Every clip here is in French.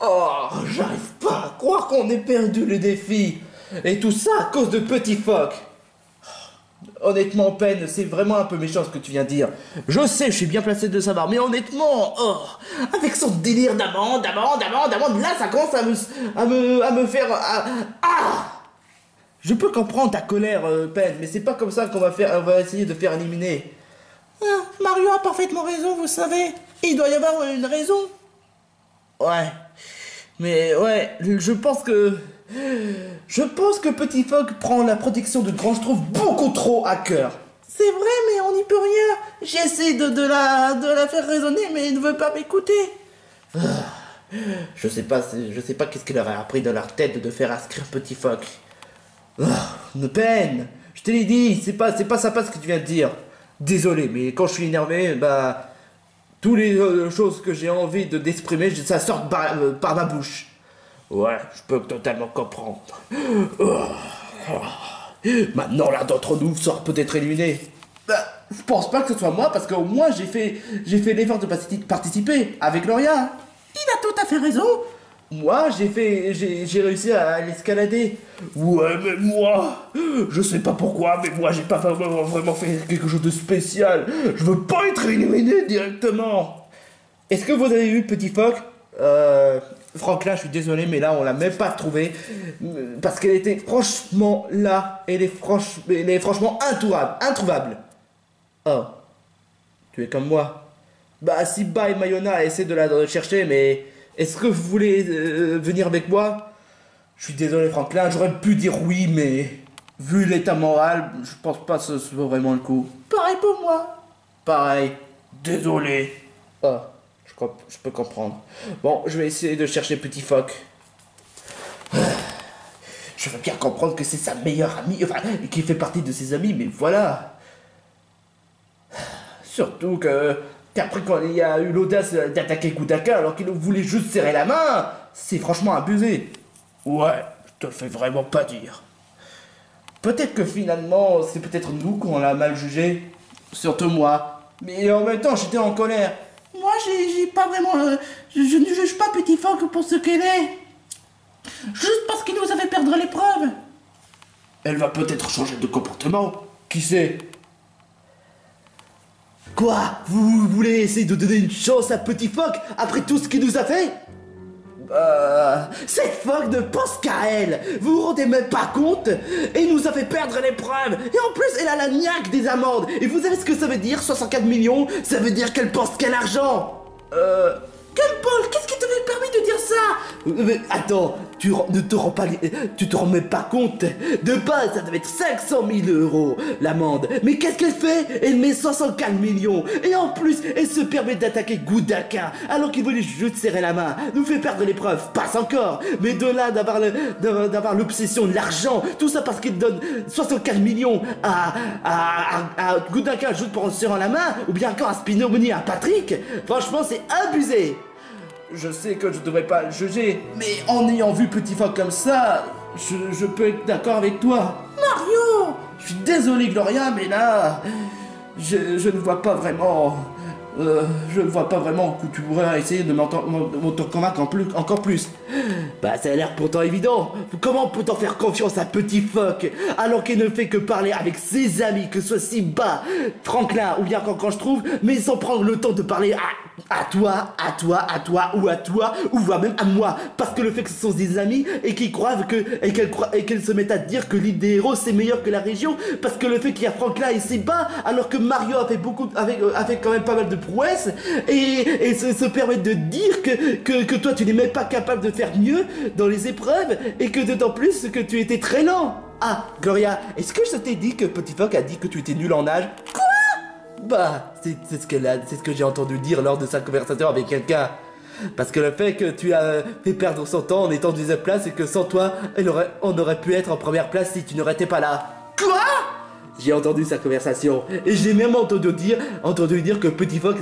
Oh, j'arrive pas à croire qu'on ait perdu le défi. Et tout ça à cause de Petit Phoque. Honnêtement, Pen, c'est vraiment un peu méchant ce que tu viens de dire. Je sais, je suis bien placé de savoir, mais honnêtement, avec son délire d'amende, là ça commence à me faire... Je peux comprendre ta colère, Pen, mais c'est pas comme ça on va essayer de faire éliminer. Mario a parfaitement raison, vous savez. Il doit y avoir une raison. Ouais. Mais ouais, je pense que Petit Phoque prend la protection de Grand Schtroumpf beaucoup trop à cœur. C'est vrai, mais on n'y peut rien. J'essaie de la faire raisonner, mais elle ne veut pas m'écouter. Je sais pas qu'est-ce qu'il leur a appris dans leur tête de faire inscrire Petit Phoque. Une peine. Je te l'ai dit, c'est pas sympa ce que tu viens de dire. Désolé, mais quand je suis énervé, toutes les choses que j'ai envie d'exprimer, ça sort par ma bouche. Ouais, je peux totalement comprendre. Maintenant, l'un d'entre nous sera peut-être éliminé. Je pense pas que ce soit moi, parce qu'au moins j'ai fait l'effort de participer avec Gloria. Il a tout à fait raison. Moi, j'ai réussi à l'escalader. Ouais, mais moi, je sais pas pourquoi, mais moi j'ai pas vraiment fait quelque chose de spécial. Je veux pas être éliminé directement. Est-ce que vous avez vu Petit Phoque? Franklin, je suis désolé, mais là on l'a même pas trouvé parce qu'elle était franchement là. Elle est franchement introuvable. Oh, tu es comme moi. Si Ba et Mayona essaient de la chercher, mais est-ce que vous voulez venir avec moi? Je suis désolé, Franklin, j'aurais pu dire oui, mais vu l'état moral, je pense pas que ce soit vraiment le coup. Pareil pour moi. Pareil. Désolé. Oh. Je peux comprendre. Bon, je vais essayer de chercher Petit Phoque. Je veux bien comprendre que c'est sa meilleure amie, qui fait partie de ses amis, mais voilà. Surtout qu'après quand il y a eu l'audace d'attaquer Kudaka alors qu'il voulait juste serrer la main, c'est franchement abusé. Ouais, je te le fais vraiment pas dire. Peut-être que finalement, c'est peut-être nous qu'on l'a mal jugé. Surtout moi. Mais en même temps, j'étais en colère. Moi, j'ai pas vraiment... je ne juge pas Petit Phoque pour ce qu'elle est. Juste parce qu'il nous a fait perdre l'épreuve. Elle va peut-être changer de comportement. Qui sait? Quoi? Vous voulez essayer de donner une chance à Petit Phoque après tout ce qu'il nous a fait? Cette Phoque ne pense qu'à elle. Vous vous rendez même pas compte? Et il nous a fait perdre l'épreuve. Et en plus, elle a la niaque des amendes. Et vous savez ce que ça veut dire, 64 millions? Ça veut dire qu'elle pense qu'à l'argent. Gumball, qu'est-ce qui te permis de dire ça? Mais attends, tu te rends même pas compte. De base, ça devait être 500 000 € l'amende. Mais qu'est-ce qu'elle fait? Elle met 64 millions. Et en plus, elle se permet d'attaquer Kudaka alors qu'il voulait juste serrer la main. Nous fait perdre l'épreuve, passe encore. Mais de là d'avoir l'obsession de l'argent, tout ça parce qu'il donne 64 millions à Kudaka juste pour en serrant la main, ou bien encore à Spinomoni à Patrick. Franchement, c'est abusé. Je sais que je devrais pas le juger, mais en ayant vu Petit Phoque comme ça, je peux être d'accord avec toi. Mario! Je suis désolé, Gloria, mais là, je ne vois pas vraiment... je ne vois pas vraiment que tu pourrais essayer de m'auto-convaincre encore plus. Ça a l'air pourtant évident. Comment peut-on faire confiance à Petit Phoque alors qu'il ne fait que parler avec ses amis, que ce soit Simba, Franklin ou bien quand je trouve, mais sans prendre le temps de parler à toi, ou voire même à moi, parce que le fait que ce sont des amis et qu'ils croient qu'elles se mettent à dire que l'île des héros c'est meilleur que la région, parce que le fait qu'il y a Franklin et Simba, alors que Mario a fait quand même pas mal de prouesses, et se permettre de dire que toi tu n'es même pas capable de faire mieux dans les épreuves, et que d'autant plus que tu étais très lent. Ah, Gloria, est-ce que je t'ai dit que Petit Phoque a dit que tu étais nul en nage? Quoi? C'est ce que j'ai entendu dire lors de sa conversation avec quelqu'un. Parce que le fait que tu as fait perdre son temps en étant en deuxième place et que sans toi, on aurait pu être en première place si tu n'aurais été pas là. Quoi? J'ai entendu sa conversation et j'ai même entendu dire que Petit Phoque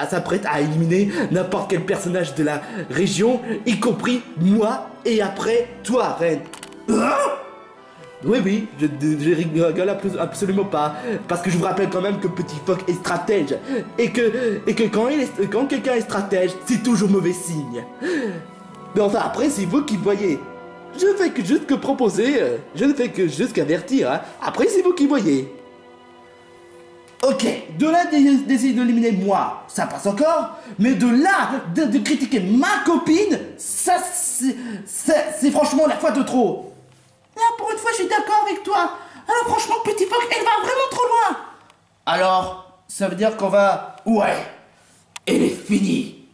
s'apprête à éliminer n'importe quel personnage de la région, y compris moi et après toi, Reine. Oui, je rigole absolument pas. Parce que je vous rappelle quand même que Petit Phoque est stratège. Et que quand quelqu'un est stratège, c'est toujours mauvais signe. Mais enfin, après, c'est vous qui voyez. Je fais que juste que proposer, je ne fais que juste qu'avertir, hein. Après, c'est vous qui voyez. Ok, de là d'essayer d'éliminer moi, ça passe encore, mais de là de critiquer ma copine, ça c'est franchement la fois de trop. Là, pour une fois, je suis d'accord avec toi. Alors franchement, Petit Phoque, elle va vraiment trop loin. Alors, ça veut dire qu'on va... Ouais, elle est finie.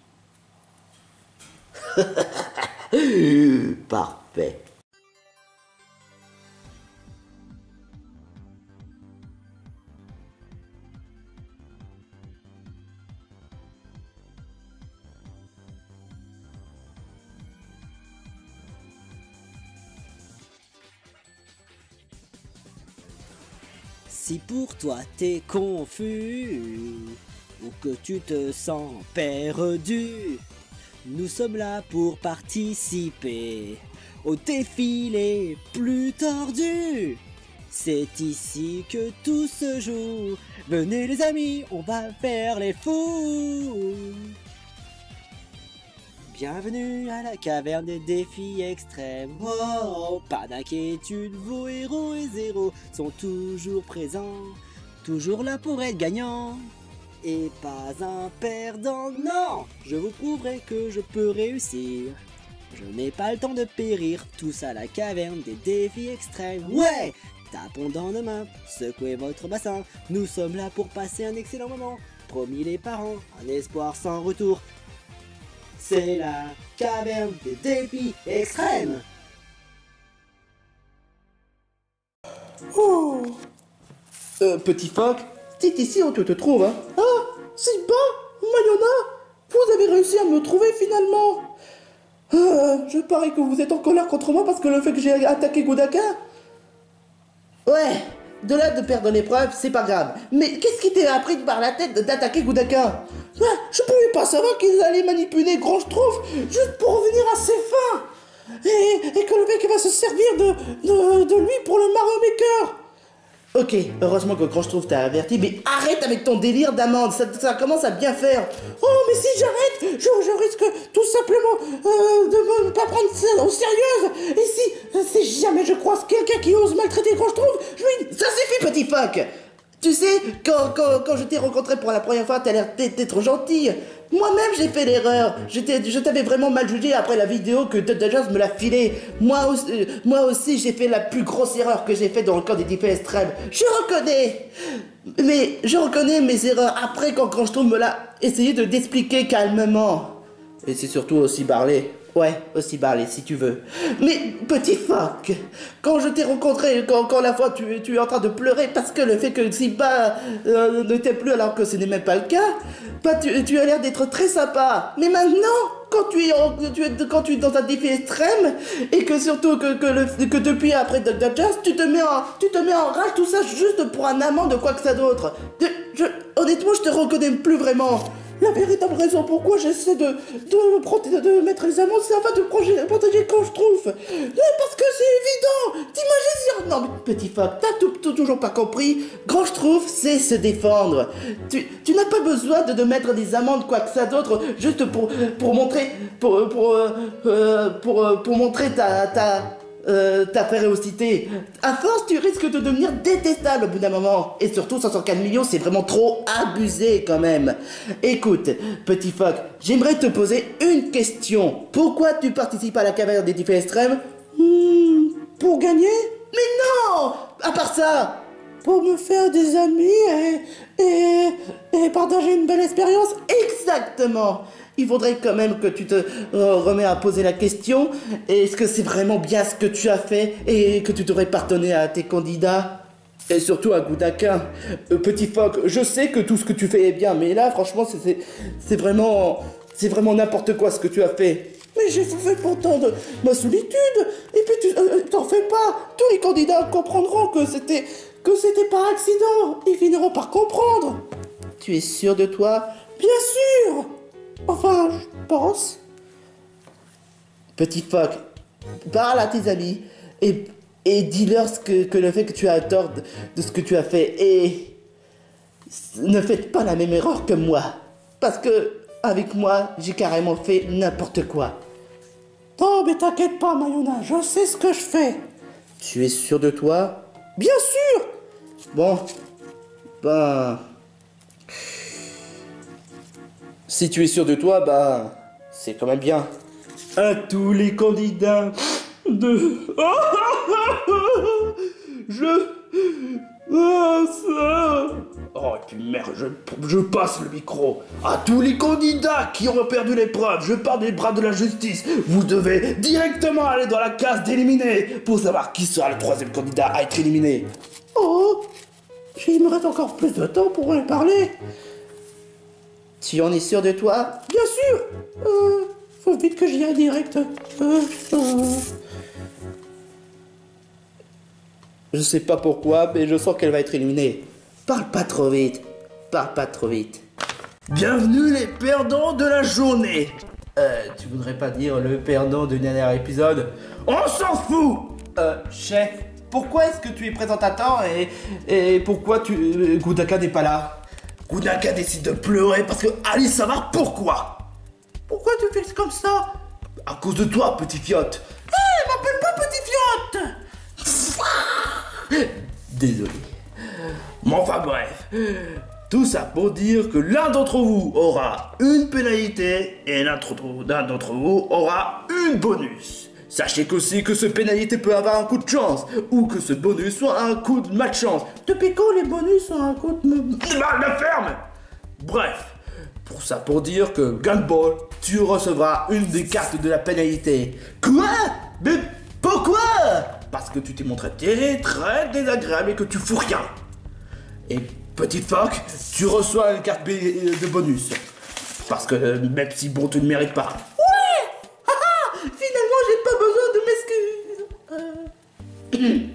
Parfait. Si pour toi t'es confus ou que tu te sens perdu, nous sommes là pour participer au défi les plus tordus. C'est ici que tout se joue. Venez les amis, on va faire les fous. Bienvenue à la caverne des défis extrêmes. Oh, pas d'inquiétude, vos héros et zéros sont toujours présents, toujours là pour être gagnants. Et pas un perdant, non. Je vous prouverai que je peux réussir. Je n'ai pas le temps de périr, tous à la caverne des défis extrêmes. Ouais, tapons dans nos mains, secouez votre bassin. Nous sommes là pour passer un excellent moment. Promis les parents, un espoir sans retour. C'est la caverne des défis extrêmes. Oh. Petit Phoque, c'est ici où tu te trouves, hein? Ah, c'est bas, Mayona, vous avez réussi à me trouver finalement. Je parie que vous êtes en colère contre moi parce que le fait que j'ai attaqué Gudaka. Ouais, de là de perdre l'épreuve, c'est pas grave. Mais qu'est-ce qui t'est appris par la tête d'attaquer Gudaka? Je pouvais pas savoir qu'ils allaient manipuler Grand Schtroumpf juste pour revenir à ses fins. Et que le mec va se servir de lui pour le Mario Maker. Ok, heureusement que Grand Schtroumpf t'a averti, mais arrête avec ton délire d'amende, ça commence à bien faire. Oh, mais si j'arrête, je risque tout simplement de ne pas prendre ça au sérieux. Et si jamais je croise quelqu'un qui ose maltraiter Grand Schtroumpf, ça suffit, Petit Phoque. Tu sais, quand je t'ai rencontré pour la première fois, t'as l'air d'être gentil. Moi-même, j'ai fait l'erreur. Je t'avais vraiment mal jugé après la vidéo que Dodgers me l'a filée. Moi aussi, j'ai fait la plus grosse erreur que j'ai faite dans le camp des défis extrêmes. Je reconnais. Mais je reconnais mes erreurs après quand Grand Schtroumpf me l'a essayé d'expliquer calmement. Et c'est surtout aussi parler. Ouais, aussi parler si tu veux. Mais Petit Phoque, quand je t'ai rencontré, quand la fois tu es en train de pleurer parce que le fait que Simba ne t'aime plus alors que ce n'est même pas le cas, tu as l'air d'être très sympa. Mais maintenant, quand tu es dans un défi extrême et que surtout que depuis après Dodgers, tu te mets en rage, tout ça juste pour un amant de quoi que ça d'autre. Honnêtement, je te reconnais plus vraiment. La véritable raison pourquoi j'essaie de mettre les amendes, c'est afin de protéger Grand Schtroumpf. Parce que c'est évident. T'imagines? Non mais Petit Phoque, t'as toujours pas compris. Grand Schtroumpf sait se défendre. Tu n'as pas besoin de mettre des amendes quoi que ça d'autre, juste pour montrer montrer ta férocité. À force, tu risques de devenir détestable au bout d'un moment. Et surtout, 104 millions, c'est vraiment trop abusé quand même. Écoute, Petit Phoque, j'aimerais te poser une question. Pourquoi tu participes à la caverne des défis extrêmes? Pour gagner? Mais non! À part ça, pour me faire des amis et partager une belle expérience. Exactement. Il faudrait quand même que tu te remets à poser la question. Est-ce que c'est vraiment bien ce que tu as fait et que tu devrais pardonner à tes candidats? Et surtout à Gudaka. Petit Phoque, je sais que tout ce que tu fais est bien, mais là, franchement, c'est vraiment n'importe quoi ce que tu as fait. Mais j'ai fait pourtant de ma solitude. Et puis, t'en fais pas. Tous les candidats comprendront que c'était par accident. Ils finiront par comprendre. Tu es sûr de toi? Bien sûr. Enfin, je pense. Petit Phoque, parle à tes amis et dis-leur que le fait que tu as tort de ce que tu as fait. Et ne faites pas la même erreur que moi. Parce que, avec moi, j'ai carrément fait n'importe quoi. Oh, mais t'inquiète pas, Mayona, je sais ce que je fais. Tu es sûr de toi? Bien sûr. Bon, ben... Si tu es sûr de toi, ben... c'est quand même bien. À tous les candidats de... Oh, et puis merde, je passe le micro. À tous les candidats qui ont perdu l'épreuve, je parle des bras de la justice. Vous devez directement aller dans la case d'éliminés pour savoir qui sera le 3e candidat à être éliminé. Oh, il me reste encore plus de temps pour en parler. Tu en es sûr de toi? Bien sûr. Faut vite que j'y aille direct. Je sais pas pourquoi, mais je sens qu'elle va être éliminée. Parle pas trop vite. Parle pas trop vite. Bienvenue les perdants de la journée. Tu voudrais pas dire le perdant du dernier épisode? On s'en fout. Chef, pourquoi est-ce que tu es présentateur et pourquoi Gudaka n'est pas là? Gudaka décide de pleurer parce que allez savoir pourquoi. Pourquoi tu fais comme ça? À cause de toi, petit fiotte. Hé, m'appelle pas petit fiotte. Désolé. Mais enfin bref. Tout ça pour dire que l'un d'entre vous aura une pénalité et l'un d'entre vous aura une bonus. Sachez qu'aussi que ce pénalité peut avoir un coup de chance ou que ce bonus soit un coup de malchance. Depuis quand les bonus ont un coup de... La ferme. Bref. Pour ça, pour dire que Gumball, tu recevras une des cartes de la pénalité. Quoi? Mais pourquoi? Parce que tu t'es montré très désagréable et que tu fous rien. Et Petit Phoque, tu reçois une carte de bonus. Parce que même si bon, tu ne mérites pas. Ouais. Finalement, j'ai pas besoin de m'excuser.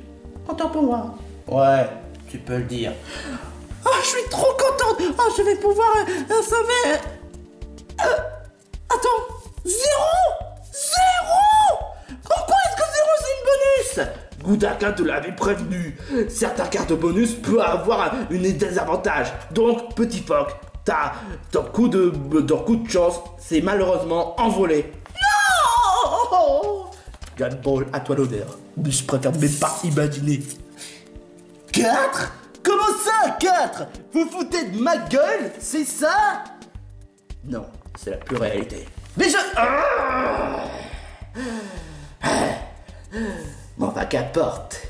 Content pour moi. Ouais, tu peux le dire. Ah, je suis trop contente. Ah, je vais pouvoir sauver... Attends. 0. Pourquoi est-ce que 0 c'est une bonus? Gudaka te l'avait prévenu. Certaines cartes bonus peuvent avoir une désavantage. Donc, petit phoque, ton coup de chance, c'est malheureusement envolé. Non. Gumball, à toi l'honneur. Mais je préfère même pas imaginer. 4? Comment ça, 4? Vous foutez de ma gueule? C'est ça? Non, c'est la pure réalité. Mais je... Bon, bah, qu'importe.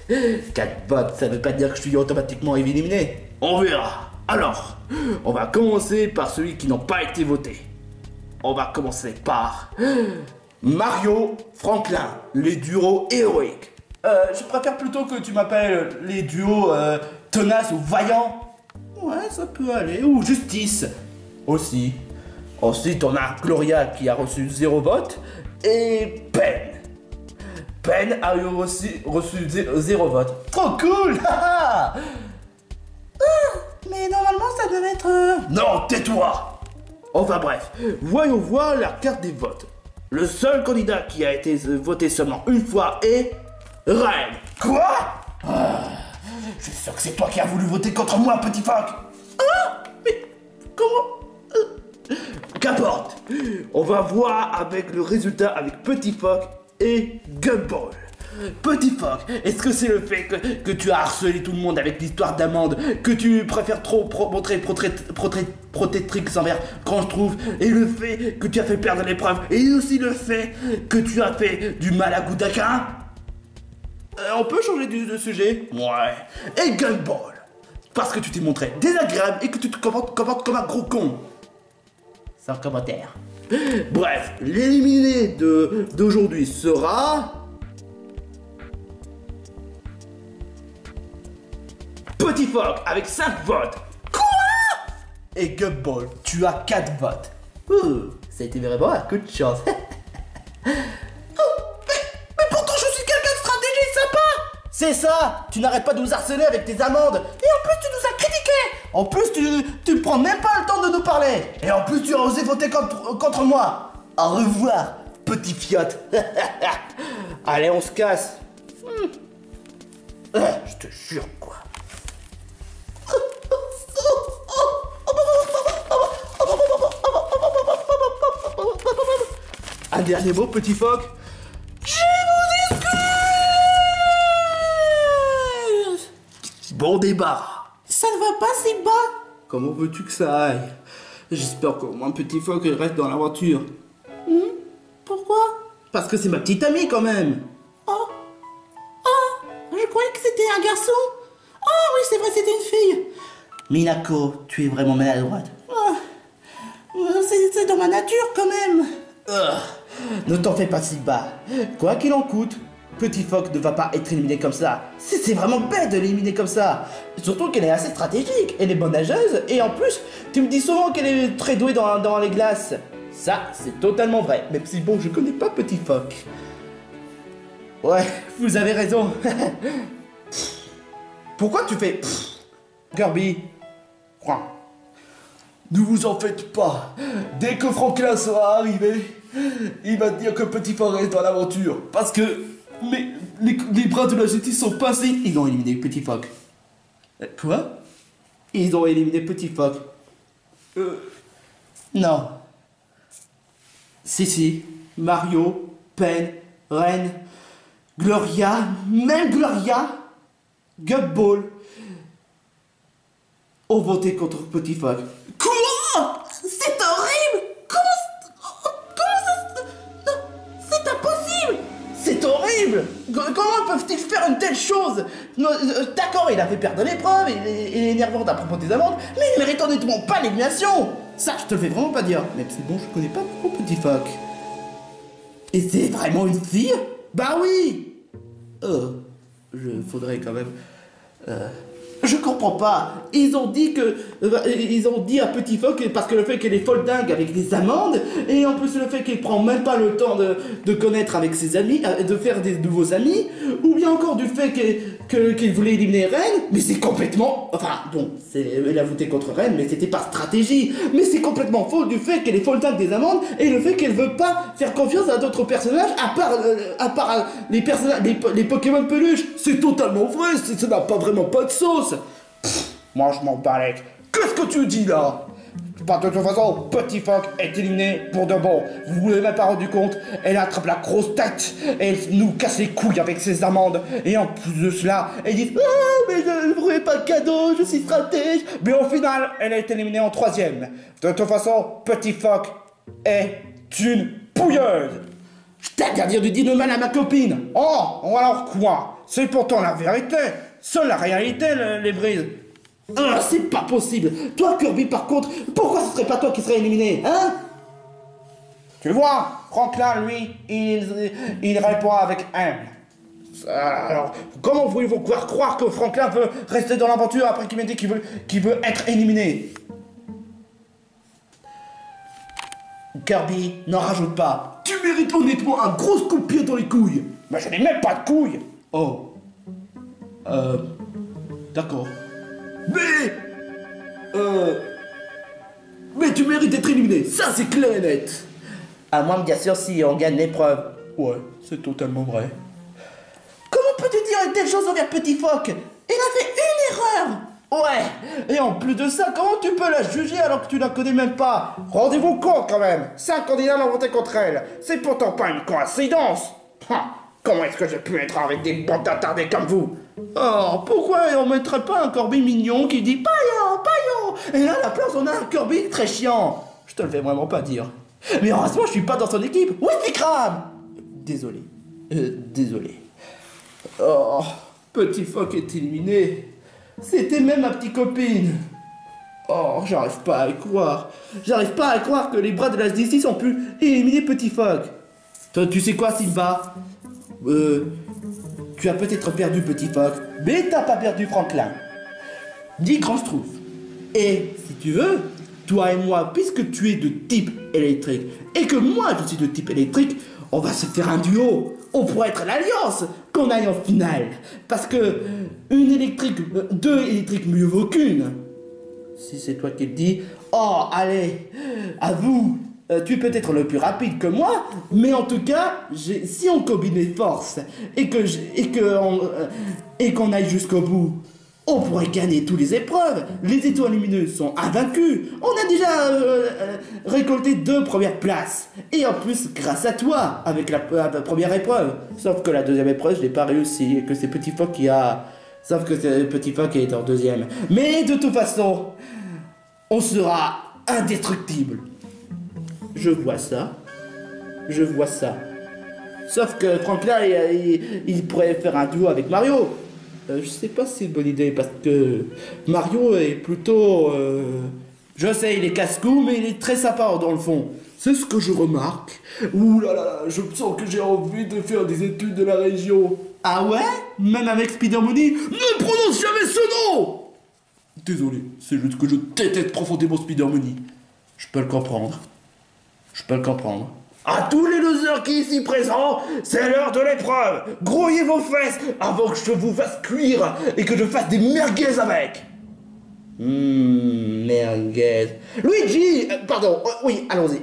4 votes, ça veut pas dire que je suis automatiquement éliminé. On verra. Alors, on va commencer par celui qui n'ont pas été votés. On va commencer par... Mario, Franklin, les duos héroïques. Je préfère plutôt que tu m'appelles les duos tenaces ou vaillants. Ouais, ça peut aller. Ou justice. Aussi. Ensuite, on a Gloria qui a reçu 0 vote. Et Ben. Ben a aussi reçu 0 vote. Trop cool. Mais normalement, ça devait être... Non, tais-toi. Enfin bref, voyons voir la carte des votes. Le seul candidat qui a été voté seulement une fois est... Ren. Quoi? Je suis sûr que c'est toi qui as voulu voter contre moi, petit phoque. Mais comment? Qu'importe. On va voir avec le résultat avec petit phoque et Gumball. Petit phoque, est-ce que c'est le fait que tu as harcelé tout le monde avec l'histoire d'amende, que tu préfères trop montrer protectrice envers quand je trouve, et le fait que tu as fait perdre l'épreuve, et aussi le fait que tu as fait du mal à Gudaka? On peut changer de sujet? Ouais. Et Gumball, parce que tu t'es montré désagréable et que tu te comportes comme un gros con. Sans commentaire. Bref, l'éliminé d'aujourd'hui sera... Petit phoque avec 5 votes. Quoi? Et Gumball, tu as 4 votes. Ça a été vraiment un coup de chance. Mais pourtant je suis quelqu'un de stratégique sympa. C'est ça. Tu n'arrêtes pas de nous harceler avec tes amendes. Et en plus tu nous as critiqué. En plus tu ne prends même pas le temps de nous parler. Et en plus tu as osé voter contre moi. Au revoir, petit fiotte. Allez, on se casse. Je te jure quoi. Un dernier mot, petit phoque. bon débat. Ça ne va pas, Simba? Comment veux-tu que ça aille? J'espère qu'au moins Petit Phoque reste dans l'aventure. Pourquoi? Parce que c'est ma petite amie quand même. Oh, je croyais que c'était un garçon. Oh oui, c'est vrai, c'était une fille. Minako, tu es vraiment maladroite. C'est dans ma nature quand même. Ne t'en fais pas si bas. Quoi qu'il en coûte, Petit Phoque ne va pas être éliminé comme ça. C'est vraiment bête de l'éliminer comme ça. Surtout qu'elle est assez stratégique. Elle est bonne nageuse. Et en plus, tu me dis souvent qu'elle est très douée dans les glaces. Ça, c'est totalement vrai. Même si bon, je connais pas Petit Phoque. Ouais, vous avez raison. Pourquoi tu fais Kirby? Ne vous en faites pas. Dès que Franklin sera arrivé, il va dire que Petit Phoque est dans l'aventure. Parce que les bras de la justice sont passés. Ils ont éliminé Petit Phoque. Quoi? Ils ont éliminé Petit Phoque. Non. Si. Mario, Pen, Ren, Gloria, même Gloria, Gumball ont voté contre Petit Phoque. Quoi? C'est horrible. Comment ça... Non, c'est impossible. C'est horrible. Comment peuvent-ils faire une telle chose? D'accord, il a fait perdre l'épreuve, il est énervant à propos des amendes, mais il mérite honnêtement pas l'élimination. Ça, je te le fais vraiment pas dire. Même si bon, je connais pas beaucoup Petit Phoque. Et c'est vraiment une fille? Bah oui. Faudrait quand même... Je comprends pas. Ils ont dit à Petit Phoque parce que le fait qu'elle est folle dingue avec des amendes et en plus le fait qu'elle prend même pas le temps de connaître avec ses amis, de faire des nouveaux amis, ou bien encore du fait qu'elle voulait éliminer Ren, mais c'est complètement... Enfin bon, elle a voté contre Ren, mais c'était par stratégie. Mais c'est complètement faux du fait qu'elle est folle dingue des amendes et le fait qu'elle veut pas faire confiance à d'autres personnages à part les personnages, les Pokémon peluches. C'est totalement vrai, ça n'a pas vraiment pas de sauce. Moi je m'en balèque. Qu'est-ce que tu dis là? Bah, de toute façon, Petit Phoque est éliminé pour de bon. Vous vous l'avez même pas rendu compte. Elle attrape la grosse tête et elle nous casse les couilles avec ses amendes. Et en plus de cela, elle dit oh mais je ne ferai pas de cadeau, je suis stratège. Mais au final, elle est éliminée en 3e. De toute façon, Petit Phoque est une pouilleuse. Je t'interdis de dire de mal à ma copine. Oh alors quoi? C'est pourtant la vérité. Seule la réalité les brise. C'est pas possible. Toi Kirby par contre, pourquoi ce serait pas toi qui serais éliminé, hein? Tu vois, Franklin lui, il répond avec haine. Alors, comment voulez-vous croire que Franklin veut rester dans l'aventure après qu'il m'a dit qu'il veut être éliminé? Kirby, n'en rajoute pas. Tu mérites honnêtement un gros coup de pied dans les couilles. Mais je n'ai même pas de couilles. Oh. D'accord. Mais tu mérites d'être éliminé, ça c'est clair et net. À moins bien sûr si on gagne l'épreuve. Ouais, c'est totalement vrai. Comment peux-tu dire une telle chose envers Petit Phoque? Il a fait une erreur. Ouais, et en plus de ça, comment tu peux la juger alors que tu la connais même pas? Rendez-vous compte quand même, 5 candidats l'ont voté contre elle. C'est pourtant pas une coïncidence. Comment est-ce que j'ai pu être avec des bandes d'attardés comme vous? Oh, pourquoi on mettrait pas un Kirby mignon qui dit Paillon, Paillon? Et là, à la place, on a un Kirby très chiant. Je te le fais vraiment pas dire. Mais heureusement, je suis pas dans son équipe. Oui, c'est crame. Désolé. Désolé. Oh, Petit Phoque est éliminé. C'était même ma petite copine. Oh, j'arrive pas à y croire. J'arrive pas à croire que les bras de la justice ont pu éliminer Petit Phoque. Toi, tu sais quoi, Simba? Tu as peut-être perdu Petit Phoque, mais t'as pas perdu Franklin. Dis Grand Schtroumpf. Et si tu veux, toi et moi, puisque tu es de type électrique et que moi je suis de type électrique, on va se faire un duo. On pourrait être l'alliance qu'on aille en finale. Parce que deux électriques mieux vaut qu'une. Si c'est toi qui le dis, oh allez, à vous. Tu es peut-être le plus rapide que moi, mais en tout cas, si on combine les forces et qu'on aille jusqu'au bout, on pourrait gagner toutes les épreuves. Les étoiles lumineuses sont invaincus. On a déjà récolté 2 premières places. Et en plus, grâce à toi, avec la première épreuve. Sauf que la deuxième épreuve, je n'ai pas réussi et que c'est Petit Phoque qui a Sauf que c'est le petit Fin qui est en deuxième. Mais de toute façon, on sera indestructible. Je vois ça. Je vois ça. Sauf que Franklin, il pourrait faire un duo avec Mario. Je sais pas si c'est une bonne idée parce que Mario est plutôt... Je sais, il est casse-cou, mais il est très sympa dans le fond. C'est ce que je remarque. Ouh là là, je sens que j'ai envie de faire des études de la région. Ah ouais? Même avec Spider Money? Ne prononce jamais ce nom! Désolé, c'est juste que je déteste profondément Spider Money. Je peux le comprendre. Je peux le comprendre. À tous les losers qui ici présents, c'est l'heure de l'épreuve. Grouillez vos fesses avant que je vous fasse cuire et que je fasse des merguez avec. Merguez. Luigi, pardon, oui, allons-y.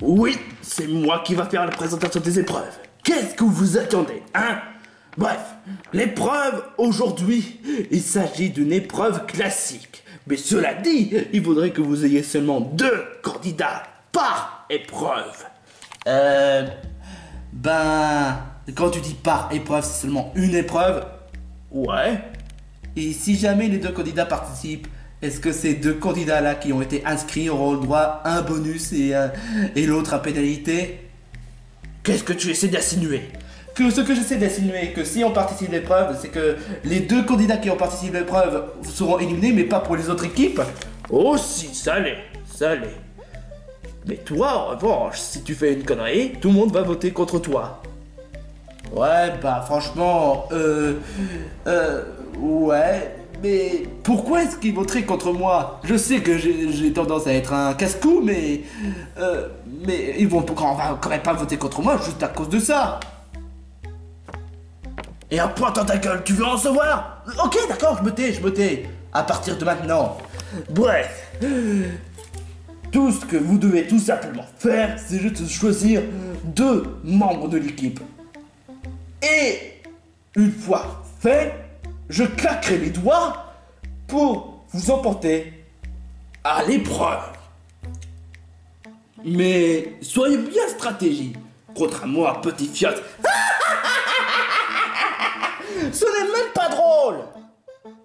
Oui, c'est moi qui va faire la présentation des épreuves. Qu'est-ce que vous attendez, hein? Bref, l'épreuve aujourd'hui, il s'agit d'une épreuve classique. Mais cela dit, il faudrait que vous ayez seulement 2 candidats par épreuve. Quand tu dis par épreuve, c'est seulement une épreuve? Ouais. Et si jamais les 2 candidats participent, est-ce que ces 2 candidats-là qui ont été inscrits auront le droit à un bonus et l'autre à pénalité? Qu'est-ce que tu essaies d'insinuer? Ce que j'essaie d'insinuer, que si on participe à l'épreuve, c'est que les 2 candidats qui ont participé à l'épreuve seront éliminés, mais pas pour les autres équipes? Oh si, ça l'est. Mais toi, en revanche, si tu fais une connerie, tout le monde va voter contre toi. Ouais, franchement, ouais, mais pourquoi est-ce qu'ils voteraient contre moi? Je sais que j'ai tendance à être un casse-cou, mais ils vont quand même pas voter contre moi juste à cause de ça. Et un point dans ta gueule, tu veux en recevoir? Ok, d'accord, je me tais. À partir de maintenant. Bref. Tout ce que vous devez tout simplement faire, c'est juste choisir 2 membres de l'équipe. Et une fois fait, je claquerai les doigts pour vous emporter à l'épreuve. Mais soyez bien stratégie. Contre moi, petit fiotte. Ce n'est même pas drôle.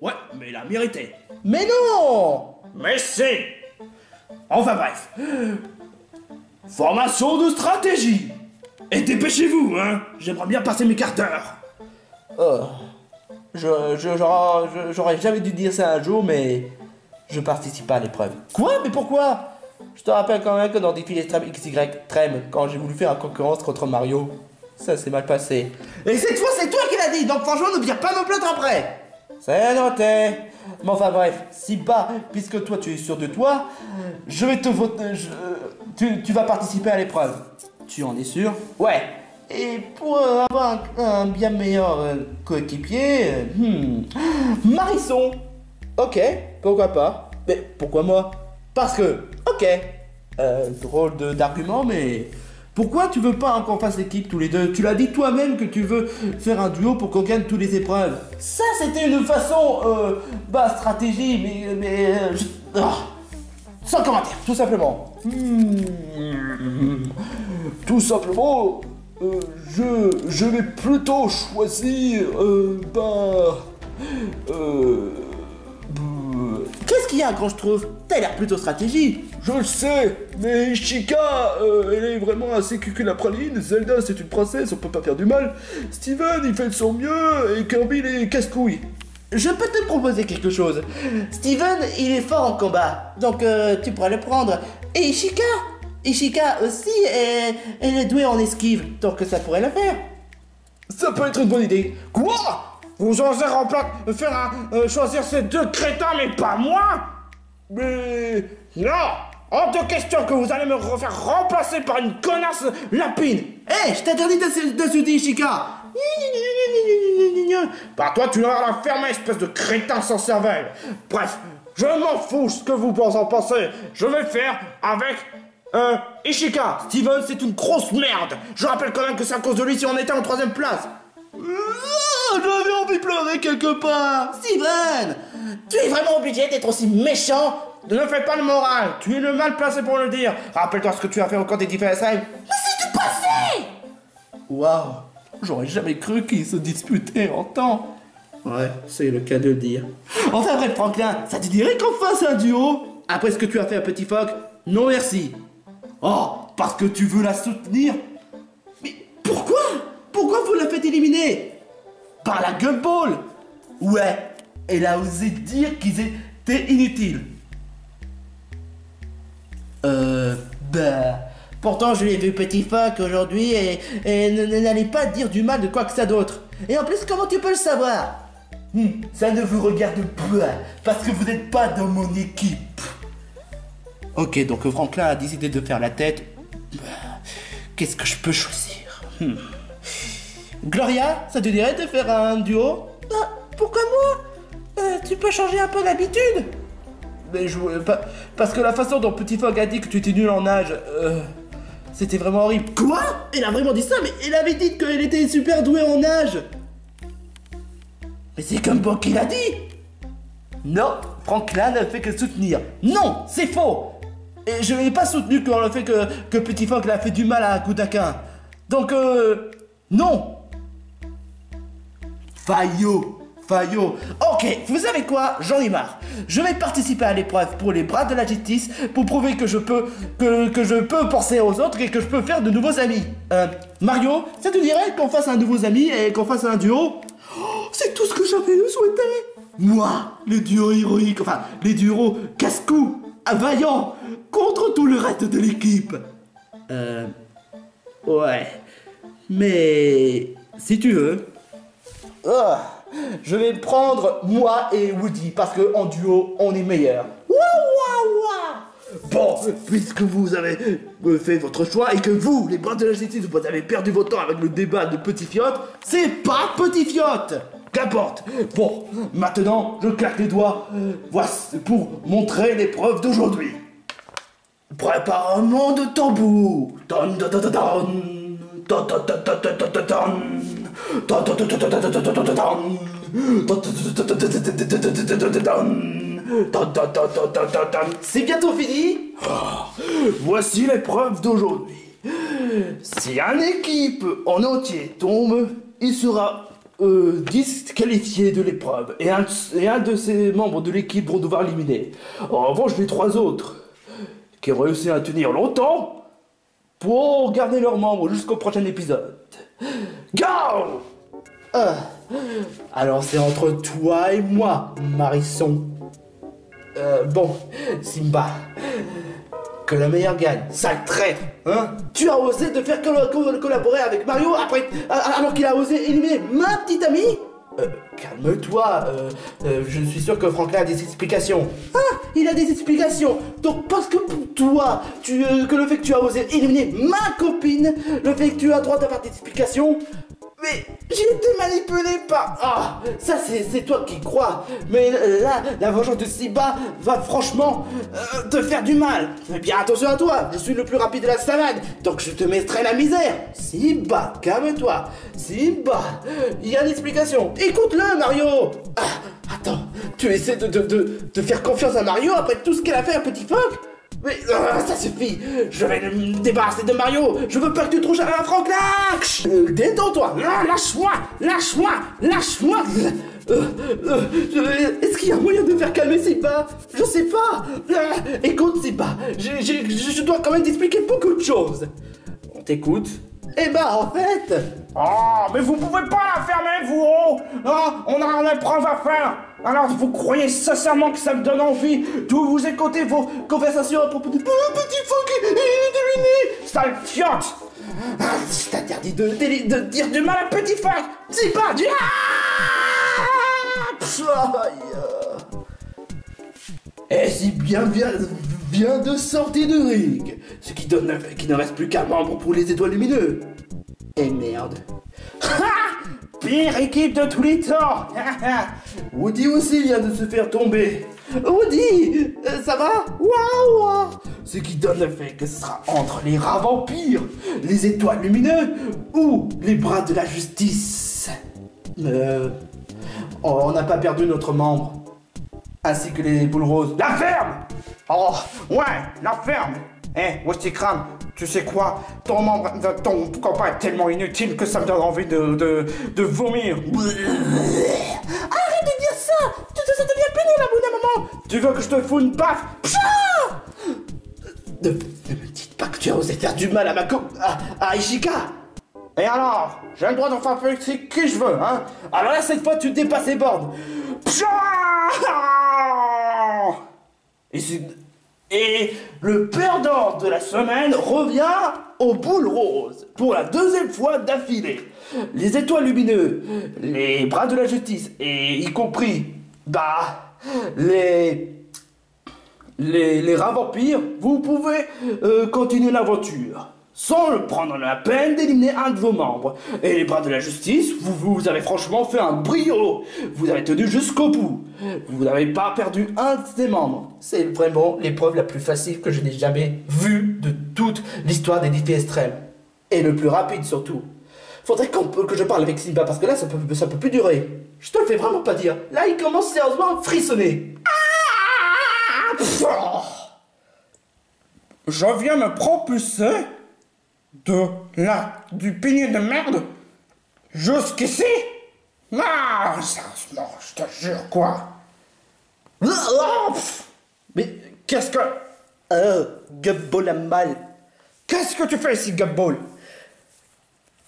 Ouais, mais il a mérité. Mais non. Mais si. Enfin bref. Formation de stratégie. Et dépêchez-vous, hein. J'aimerais bien passer mes quarts d'heure. J'aurais jamais dû dire ça un jour, mais je participe pas à l'épreuve. Quoi? Mais pourquoi? Je te rappelle quand même que dans Défi Extrême XY Trem, quand j'ai voulu faire une concurrence contre Mario, ça s'est mal passé. Et cette fois, c'est toi qui l'as dit, donc franchement, ne viens pas me plaindre après. C'est noté. Mais enfin bref, si pas, puisque toi tu es sûr de toi, je vais te voter. Tu vas participer à l'épreuve. Tu en es sûr? Ouais. Et pour avoir un bien meilleur coéquipier, Marisson. Ok, pourquoi pas? Mais pourquoi moi? Parce que, ok, drôle d'argument, mais pourquoi tu veux pas qu'on fasse l'équipe tous les 2? Tu l'as dit toi-même que tu veux faire un duo pour qu'on gagne toutes les épreuves. Ça, c'était une façon, stratégie, sans commentaire, tout simplement. Tout simplement, je vais plutôt choisir, Qu'est-ce qu'il y a quand je trouve? T'as l'air plutôt stratégie. Je le sais, mais Chica, elle est vraiment assez cucul la praline. Zelda, c'est une princesse, on peut pas faire du mal. Steven, il fait de son mieux, et Kirby, il est casse-couille. Je peux te proposer quelque chose. Steven, il est fort en combat, donc tu pourrais le prendre. Et Ishika aussi, elle est douée en esquive, donc ça pourrait le faire. Ça peut être une bonne idée. Quoi? Vous osez choisir ces 2 crétins, mais pas moi? Mais... non! Hors de question que vous allez me faire remplacer par une connasse lapine. Hé, je t'interdis d'insulter Ishika. Bah toi, tu vas la fermer, espèce de crétin sans cervelle. Bref, je m'en fous ce que vous en pensez. Je vais faire avec... Ishika. Steven, c'est une grosse merde. Je rappelle quand même que c'est à cause de lui si on était en 3ème place. J'avais envie de pleurer quelque part. Steven, tu es vraiment obligé d'être aussi méchant? Ne fais pas le moral, tu es le mal placé pour le dire. Rappelle-toi ce que tu as fait au camp des Défi Extrême. Mais c'est du passé. Waouh, j'aurais jamais cru qu'ils se disputaient en temps. Ouais, c'est le cas de le dire. Enfin bref, Franklin, ça te dirait qu'on fasse un duo? Après ce que tu as fait à Petit Phoque? Non merci. Oh, parce que tu veux la soutenir? Mais pourquoi? Pourquoi vous la faites éliminer? Par la Gumball? Ouais, elle a osé dire qu'ils étaient inutiles. Pourtant je l'ai vu Petit Phoque aujourd'hui et n'allez pas dire du mal de quoi que ça d'autre. Et en plus, comment tu peux le savoir? Ça ne vous regarde pas, parce que vous n'êtes pas dans mon équipe. Ok, donc Franklin a décidé de faire la tête. Qu'est-ce que je peux choisir? Gloria, ça te dirait de faire un duo? Pourquoi moi? Tu peux changer un peu d'habitude? Mais parce que la façon dont Petit Phoque a dit que tu étais nul en nage, c'était vraiment horrible. Quoi? Elle a vraiment dit ça, mais elle avait dit qu'elle était super douée en nage. Mais c'est comme Bob qui l'a dit. Non, Franklin ne fait que soutenir. Non, c'est faux. Et je n'ai pas soutenu quand le fait que Petit Phoque l'a fait du mal à Kutakin. Donc, non. Fayot. Ok, vous savez quoi? J'en ai marre. Je vais participer à l'épreuve pour les bras de la justice pour prouver que je peux penser aux autres et que je peux faire de nouveaux amis. Mario, ça te dirait qu'on fasse un nouveau ami et qu'on fasse un duo? C'est tout ce que j'avais souhaité. Moi, le duo héroïque, enfin, les duos casse-cou, vaillant, contre tout le reste de l'équipe. Ouais. Mais, si tu veux... je vais prendre moi et Woody, parce qu'en duo, on est meilleurs. Bon, puisque vous avez fait votre choix et que vous, les bras de la justice, vous avez perdu votre temps avec le débat de Petit Fiotte, c'est pas Petit Fiotte. Qu'importe. Bon, maintenant, je claque les doigts. Voici pour montrer l'épreuve d'aujourd'hui. Préparement de tambour. C'est bientôt fini. Voici l'épreuve d'aujourd'hui. Si une équipe en entier tombe, il sera disqualifié de l'épreuve et un de ses membres de l'équipe vont devoir l'éliminer. En revanche, les 3 autres qui ont réussi à tenir longtemps pour garder leurs membres jusqu'au prochain épisode. Go! Alors c'est entre toi et moi, Marisson. Bon, Simba, que la meilleure gagne. Sale traître, hein? Tu as osé de faire collaborer avec Mario après, alors qu'il a osé éliminer ma petite amie? Calme-toi, je suis sûr que Franklin a des explications. Il a des explications. Donc parce que pour toi, que le fait que tu as osé éliminer ma copine, le fait que tu as le droit d'avoir des explications, mais j'ai été manipulé par... ça c'est toi qui crois. Mais là, la vengeance de Simba va franchement te faire du mal. Fais bien attention à toi, je suis le plus rapide de la savane, donc je te mettrai la misère. Simba, calme-toi. Simba, il y a une explication. Écoute-le, Mario. Attends, tu essaies de faire confiance à Mario après tout ce qu'elle a fait à Petit Phoque? Mais ça suffit, je vais me débarrasser de Mario. Je veux pas que tu trouves un Franklin. Détends-toi. Lâche-moi. Est-ce qu'il y a moyen de faire calmer Simba? Je sais pas. Écoute Simba, je dois quand même t'expliquer beaucoup de choses. On t'écoute. Eh ben en fait... mais vous pouvez pas la fermer, vous, on a une épreuve à faire. Alors vous croyez sincèrement que ça me donne envie de vous écouter vos conversations à propos de Petit Phoque et éliminé, sale fiotte. Je t'interdis de dire du mal à Petit Phoque. C'est pas du... Et si bien de sortir de ring, ce qui donne qu'il ne reste plus qu'un membre pour les étoiles lumineux. Et merde. Pire équipe de tous les temps. Woody aussi vient de se faire tomber. Woody, ça va? Waouh. Ce qui donne le fait que ce sera entre les rats vampires, les étoiles lumineux ou les bras de la justice. On n'a pas perdu notre membre. Ainsi que les boules roses. La ferme. Ouais, la ferme. Westy Crane, Tu sais quoi? Ton copain est tellement inutile que ça me donne envie de vomir. Arrête de dire ça. Ça devient pénible à bout d'un moment. Tu veux que je te foute une baffe? Ne me dites pas que tu as osé faire du mal à à Ishika. Et alors? J'ai le droit d'en faire avec qui je veux, hein? Alors là, cette fois, tu dépasses les bornes. Et le perdant de la semaine revient aux boules roses pour la deuxième fois d'affilée. Les étoiles lumineux, les bras de la justice et y compris, les rats vampires, vous pouvez continuer l'aventure sans le prendre la peine d'éliminer un de vos membres. Et les bras de la justice, vous avez franchement fait un brio. Vous avez tenu jusqu'au bout. Vous n'avez pas perdu un de ses membres. C'est vraiment l'épreuve la plus facile que je n'ai jamais vue de toute l'histoire des défis extrêmes. Et le plus rapide surtout. Faudrait que je parle avec Simba parce que là ça peut plus durer. Je te le fais vraiment pas dire. Là il commence sérieusement à frissonner. Je viens me propulser du pilier de merde jusqu'ici? Ah, sérieusement, je te jure, quoi. Mais qu'est-ce que... Gubball a mal. Qu'est-ce que tu fais ici, Gubball?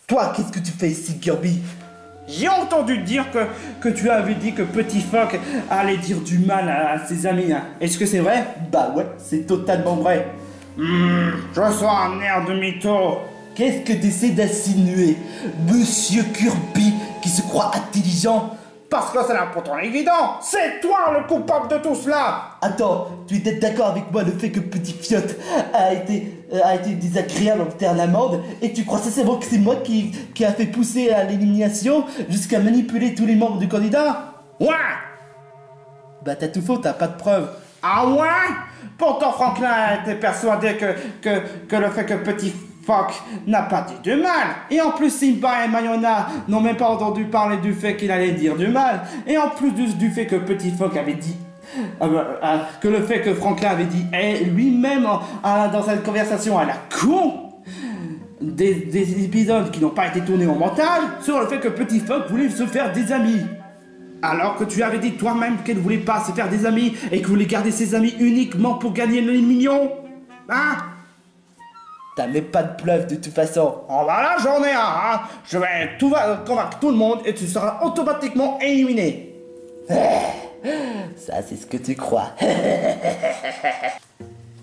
Toi, qu'est-ce que tu fais ici, Kirby? J'ai entendu dire que tu avais dit que Petit Phoque allait dire du mal à ses amis. Hein. Est-ce que c'est vrai? Bah ouais, c'est totalement vrai. Je sens un air de mytho. Qu'est-ce que tu essaies d'insinuer, Monsieur Kirby, qui se croit intelligent? Parce que c'est pourtant évident. C'est toi le coupable de tout cela. Attends, tu étais d'accord avec moi le fait que Petit Fiotte a été désagréable en faire l'amende et tu crois sincèrement que c'est moi qui a fait pousser à l'élimination jusqu'à manipuler tous les membres du candidat? Ouais. Bah t'as tout faux, t'as pas de preuves. Ah ouais? Pourtant Franklin était persuadé que le fait que Petit Phoque n'a pas dit du mal. Et en plus Simba et Mayona n'ont même pas entendu parler du fait qu'il allait dire du mal. Et en plus du fait que Petit Phoque avait dit... que le fait que Franklin avait dit lui-même dans cette conversation à la con des épisodes qui n'ont pas été tournés au montage sur le fait que Petit Phoque voulait se faire des amis. Alors que tu avais dit toi-même qu'elle ne voulait pas se faire des amis et que voulait garder ses amis uniquement pour gagner le million. Hein? T'as même pas de preuves de toute façon. Oh bah là j'en ai un, hein. Je vais convaincre tout le monde et tu seras automatiquement éliminé. Ça c'est ce que tu crois.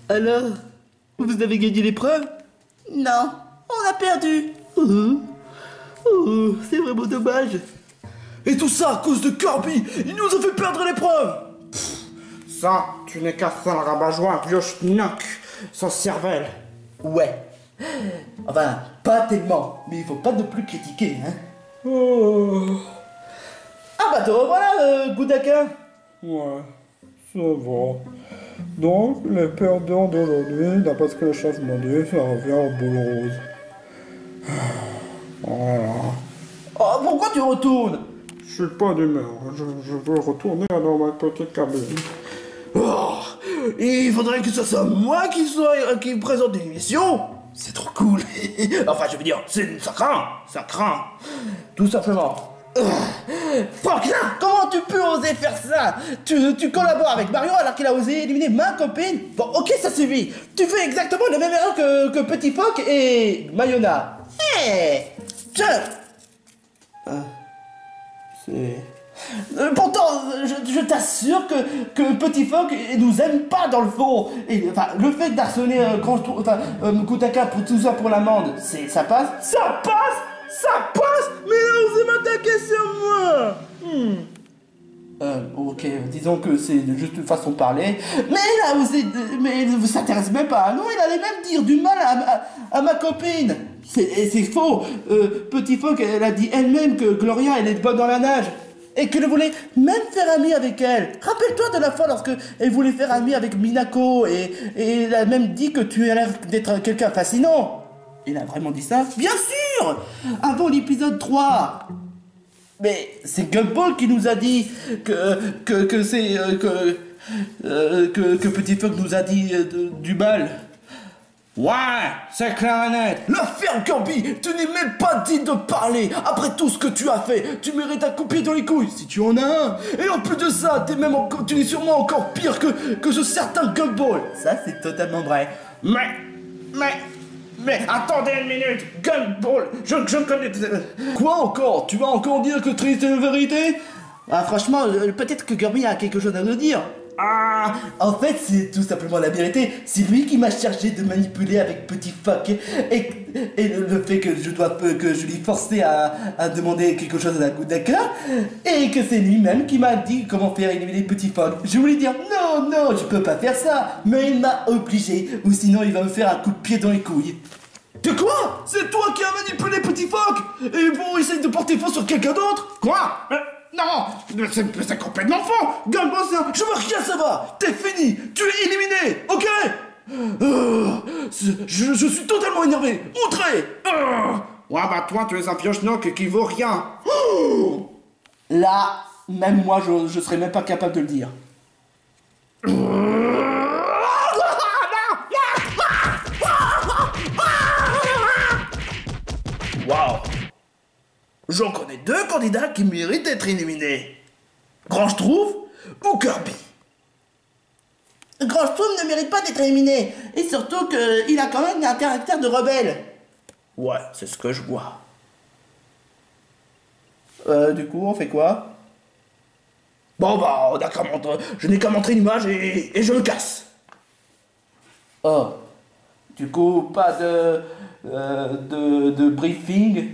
Alors, vous avez gagné l'épreuve? Non, on a perdu. C'est vraiment dommage. Et tout ça à cause de Kirby. Il nous a fait perdre l'épreuve. Ça, tu n'es qu'un sale rabat-joie, vieux schnock, sans cervelle. Ouais. Enfin, pas tellement. Mais il faut pas non plus critiquer, hein. Ah bah te revoilà, Goudaka. Ouais, ça va. Donc, les perdants d'aujourd'hui, d'après ce que le chef m'a dit, ça revient aux boules roses. Voilà. Oh, pourquoi tu retournes? Je suis pas d'humeur, je veux retourner dans ma petite cabine. Oh, il faudrait que ce soit moi qui présente l'émission. C'est trop cool. Enfin, je veux dire, ça craint. Tout simplement. Franklin, comment tu peux oser faire ça? Tu collabores avec Mario alors qu'il a osé éliminer ma copine? Bon, ok, ça suffit. Tu fais exactement la même erreur que Petit Phoque et Mayona. Hé, tiens. Pourtant, je t'assure que Petit Phoque nous aime pas dans le fond. Et, enfin, le fait d'harceler Kutaka pour tout ça pour l'amende, ça passe? Ça passe. Mais là, vous m'attaquer sur moi. Ok, disons que c'est juste une façon de parler. Mais là, mais vous s'intéresse même pas. Non, il allait même dire du mal à ma copine. C'est faux. Petit Phoque, elle a dit elle-même que Gloria, elle est bonne dans la nage. Et qu'elle voulait même faire amie avec elle. Rappelle-toi de la fois lorsque elle voulait faire amie avec Minako et elle a même dit que tu as l'air d'être quelqu'un fascinant. Il a vraiment dit ça? Bien sûr! Avant l'épisode 3. Mais c'est Gumball qui nous a dit que Petit Phoque nous a dit du mal. Ouais, c'est clair et net. La ferme, Kirby, tu n'es même pas digne de parler. Après tout ce que tu as fait, tu mérites un coup de pied dans les couilles, si tu en as un. Et en plus de ça, tu es sûrement encore pire que ce certain Gumball. Ça, c'est totalement vrai. Mais, attendez une minute, Gumball, je connais... Quoi encore? Tu vas encore dire que Triste est la vérité? Ah, franchement, peut-être que Kirby a quelque chose à nous dire. Ah, en fait, c'est tout simplement la vérité. C'est lui qui m'a chargé de manipuler avec Petit Fuck. Et le fait que je l'ai forcé à demander quelque chose à coup d'accord. Et que c'est lui-même qui m'a dit comment faire éliminer Petit Fuck. Je voulais dire, non, je peux pas faire ça. Mais il m'a obligé. Ou sinon, il va me faire un coup de pied dans les couilles. De quoi? C'est toi qui as manipulé Petit Fuck? Et bon, essaye de porter faux sur quelqu'un d'autre? Quoi? Non, c'est complètement faux. Gumball, je veux rien savoir. T'es fini. Tu es éliminé. Ok? Je suis totalement énervé. Outré. Ouais, bah toi, tu es un vieux schnock qui vaut rien. Là, même moi, je serais même pas capable de le dire. Waouh! J'en connais deux candidats qui méritent d'être éliminés. Grand Schtroumpf ou Kirby? Grand Schtroumpf ne mérite pas d'être éliminé. Et surtout qu'il a quand même un caractère de rebelle. Ouais, c'est ce que je vois. Du coup, on fait quoi? Bon bah, d'accord, je n'ai qu'à montrer une image et je le casse. Oh. Du coup, pas de briefing.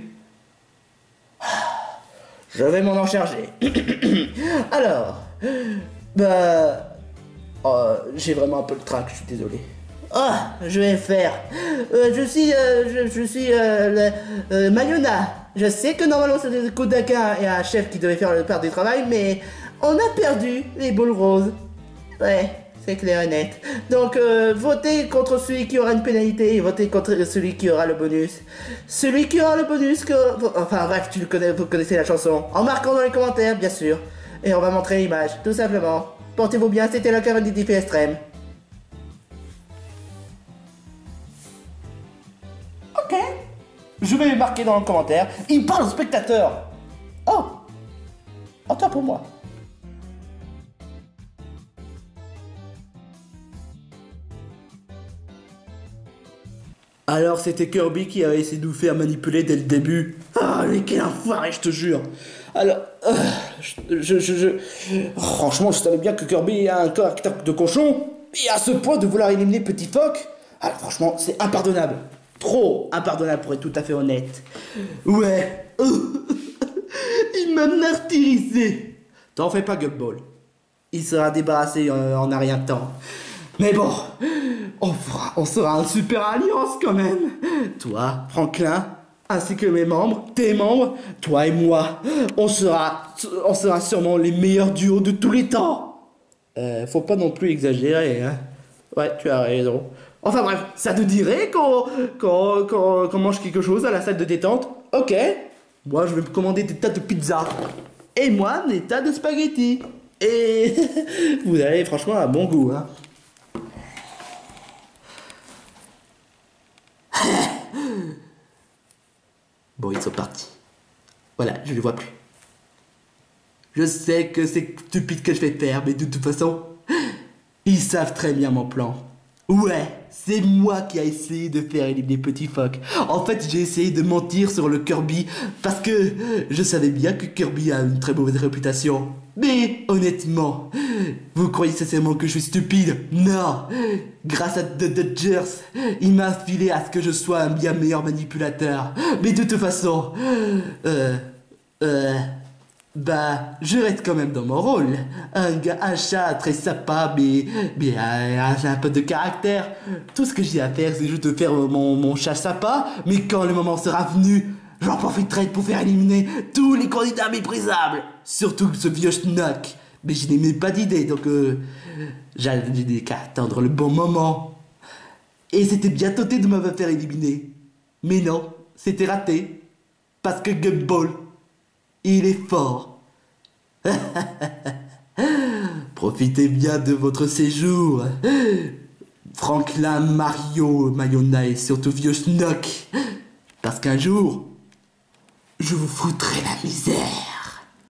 Je vais m'en charger. Alors, j'ai vraiment un peu le trac, je suis désolé. Ah, je vais faire. Je suis Mayona. Je sais que normalement c'est des Kodaka et un chef qui devait faire le part du travail, mais on a perdu les boules roses. Ouais, c'est clair et net. Donc, votez contre celui qui aura une pénalité et votez contre celui qui aura le bonus. Celui qui aura le bonus Enfin bref, vous connaissez la chanson. En marquant dans les commentaires, bien sûr. Et on va montrer l'image, tout simplement. Portez-vous bien, c'était le caverne des défis extrêmes. Ok. Je vais marquer dans le commentaire. Il parle au spectateur. Oh. Attends pour moi. Alors c'était Kirby qui avait essayé de nous faire manipuler dès le début. Ah mais quel enfoiré, je te jure. Alors, franchement, je savais bien que Kirby a un caractère de cochon. Et à ce point de vouloir éliminer Petit Fuck. Alors franchement, c'est impardonnable. Trop impardonnable pour être tout à fait honnête. Ouais. Il m'a martyrisé. T'en fais pas, Gumball. Il sera débarrassé en un rien de temps. Mais bon, on sera une super alliance quand même. Toi, Franklin, ainsi que mes membres, tes membres, toi et moi, on sera sûrement les meilleurs duos de tous les temps. Faut pas non plus exagérer, hein. Ouais, tu as raison. Enfin bref, ça te dirait qu'on mange quelque chose à la salle de détente? Ok. Moi, je vais me commander des tas de pizzas. Et moi, des tas de spaghettis. Et vous avez franchement un bon goût, hein. Bon, ils sont partis. Voilà, je les vois plus. Je sais que c'est stupide que je vais faire, mais de toute façon, ils savent très bien mon plan. Ouais, c'est moi qui ai essayé de faire éliminer Petit Fuck. En fait, j'ai essayé de mentir sur le Kirby parce que je savais bien que Kirby a une très mauvaise réputation. Mais honnêtement, vous croyez sincèrement que je suis stupide? Non. Grâce à The Dodgers, il m'a filé à ce que je sois un bien meilleur manipulateur. Mais de toute façon, je reste quand même dans mon rôle. Un chat très sympa, mais un peu de caractère. Tout ce que j'ai à faire, c'est juste de faire mon chat sympa. Mais quand le moment sera venu, j'en profiterai pour faire éliminer tous les candidats méprisables. Surtout ce vieux schnock. Mais je n'ai même pas d'idée, donc j'ai qu'à attendre le bon moment. Et c'était bien tenté de me faire éliminer. Mais non, c'était raté. Parce que Gumball, il est fort. Profitez bien de votre séjour. Franklin Mario Mayonnaise et surtout vieux schnock. Parce qu'un jour, je vous foutrai la misère.